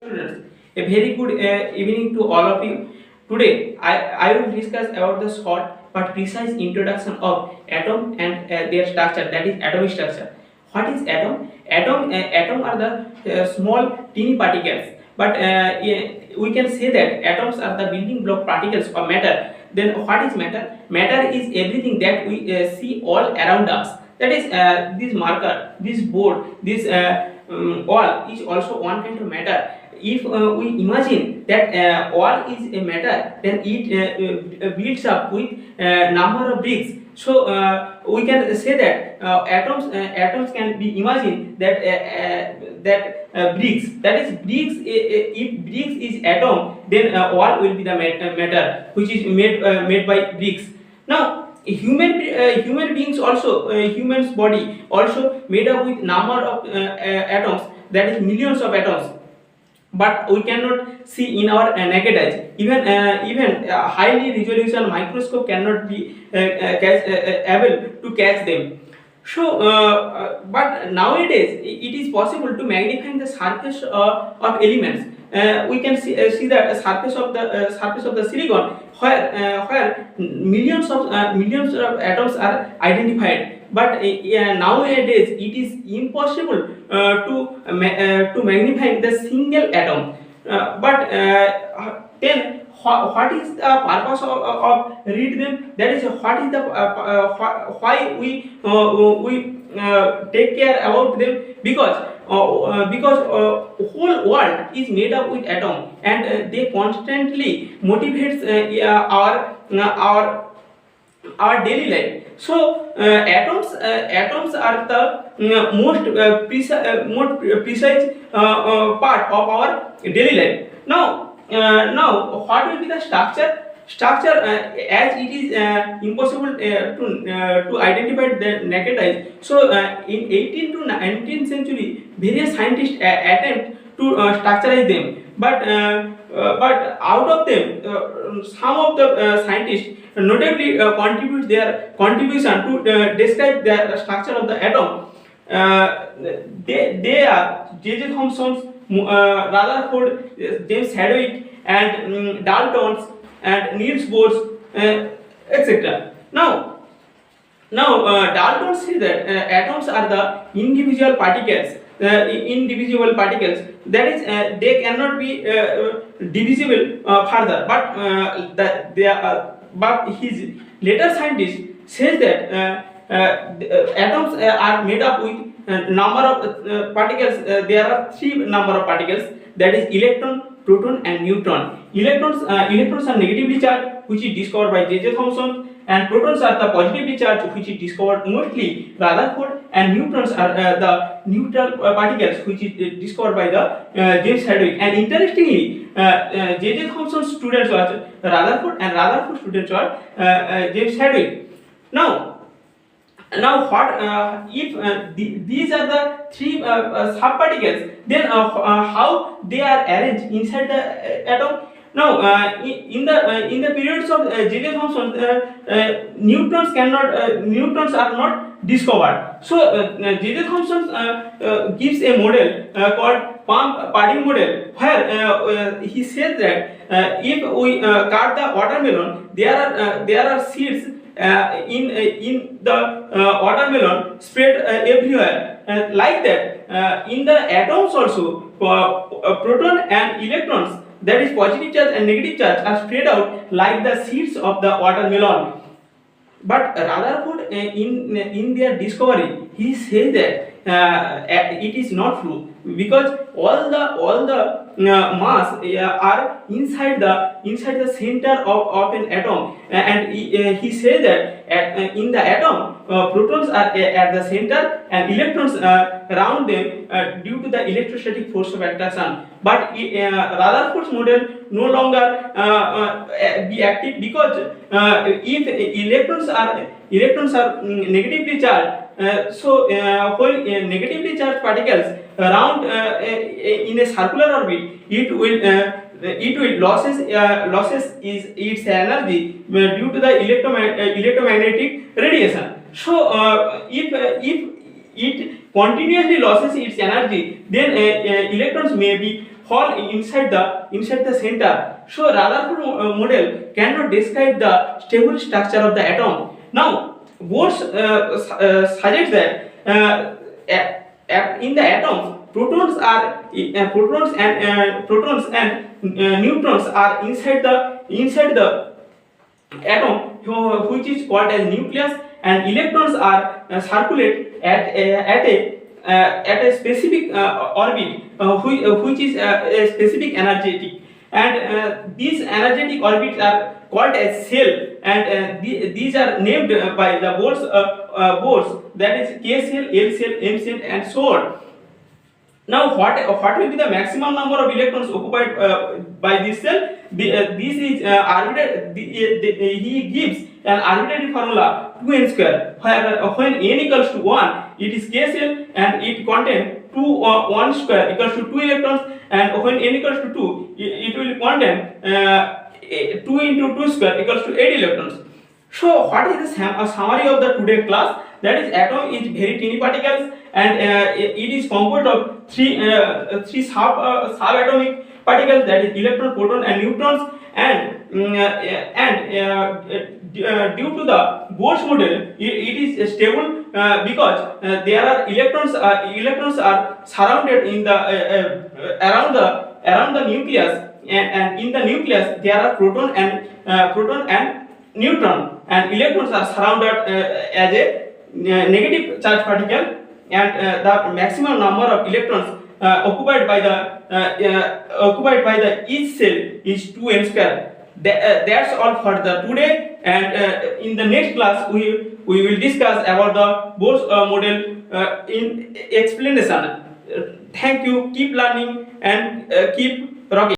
Students, a very good evening to all of you. Today, I will discuss about the short but precise introduction of atom and their structure, that is atomic structure. What is atom? Atom are the small teeny particles, but we can say that atoms are the building block particles of matter. Then what is matter? Matter is everything that we see all around us. That is this marker, this board, this wall is also one kind of matter. If we imagine that wall is a matter, then it builds up with number of bricks. So we can say that atoms can be imagined that bricks. That is bricks. If bricks is atom, then wall will be the matter which is made by bricks. Now human beings also human's body also made up with number of atoms, that is millions of atoms, but we cannot see in our naked eyes. Even highly resolution microscope cannot be able to catch them. So but nowadays it is possible to magnify the surface of elements. We can see the surface of the silicon where millions of atoms are identified, but nowadays it is impossible to magnify the single atom. But then what is the purpose of read them? That is what is the why we take care about them, because whole world is made up with atom, and they constantly motivates our daily life. So atoms are the most precise part of our daily life. Now what will be the structure? As it is impossible to identify the naked eyes. So in 18th to 19th century, various scientists attempt to structurize them, but out of them, some of the scientists notably contribute their contribution to describe the structure of the atom. They are J.J. Thomson, Rutherford, James Hadwick, and Daltons, and Niels Bohrs, etc. Now Dalton says that atoms are the indivisible particles. That is, they cannot be divisible further. But his later scientist says that atoms are made up with number of particles. There are three number of particles, that is electron, proton, and neutron. Electrons are negatively charged, which is discovered by J.J. Thomson, and protons are the positively charged, which is discovered mostly Rutherford, and neutrons are the neutral particles, which is discovered by the James Hadwick. And interestingly, J.J. Thomson's students were Rutherford, and Rutherford students were James Hadwick. Now what if these are the three subparticles, then how they are arranged inside the atom? Now in the periods of J.J. Thomson, neutrons are not discovered. So J.J. Thomson gives a model called pudding model, where he says that if we cut the watermelon, there are seeds in the watermelon spread everywhere, like that in the atoms also, proton and electrons, that is positive charge and negative charge, are spread out like the seeds of the watermelon. But Rutherford, in their discovery, he says that it is not true, because all the mass are inside the center of an atom, and he says that in the atom, protons are at the center and electrons around them due to the electrostatic force of attraction. But Rutherford's model no longer be active, because if electrons are negatively charged, so when negatively charged particles around in a circular orbit, it will losses its energy due to the electromagnetic radiation. So if it continuously loses its energy, then electrons may be fall inside the center. So Rutherford model cannot describe the stable structure of the atom. Now Bohrs suggests that in the atom protons and neutrons are inside the atom, which is called as nucleus, and electrons are circulate at a specific orbit, which is a specific energetic, and these energetic orbits are called as shell, and these are named by the Bohrs, that is K shell, L shell, M shell, and so on. Now what will be the maximum number of electrons occupied by this cell? This is he gives an arbitrary formula 2n square, where when n equals to 1 it is K cell and it contains 1 square equals to 2 electrons, and when n equals to 2 it will contain 2 into 2 square equals to 8 electrons. So what is the summary of the today class? That is, atom is very tiny particles, and it is composed of three subatomic particles, that is electron, proton, and neutrons. And due to the Bohrs model, it is stable because there are electrons are surrounded in the around the nucleus, and in the nucleus there are proton and neutron, and electrons are surrounded as a negative charge particle, and the maximum number of electrons occupied by the each cell is 2n square. That's all for the today, and in the next class we will discuss about the Bohrs model in explanation. Thank you. Keep learning and keep rocking.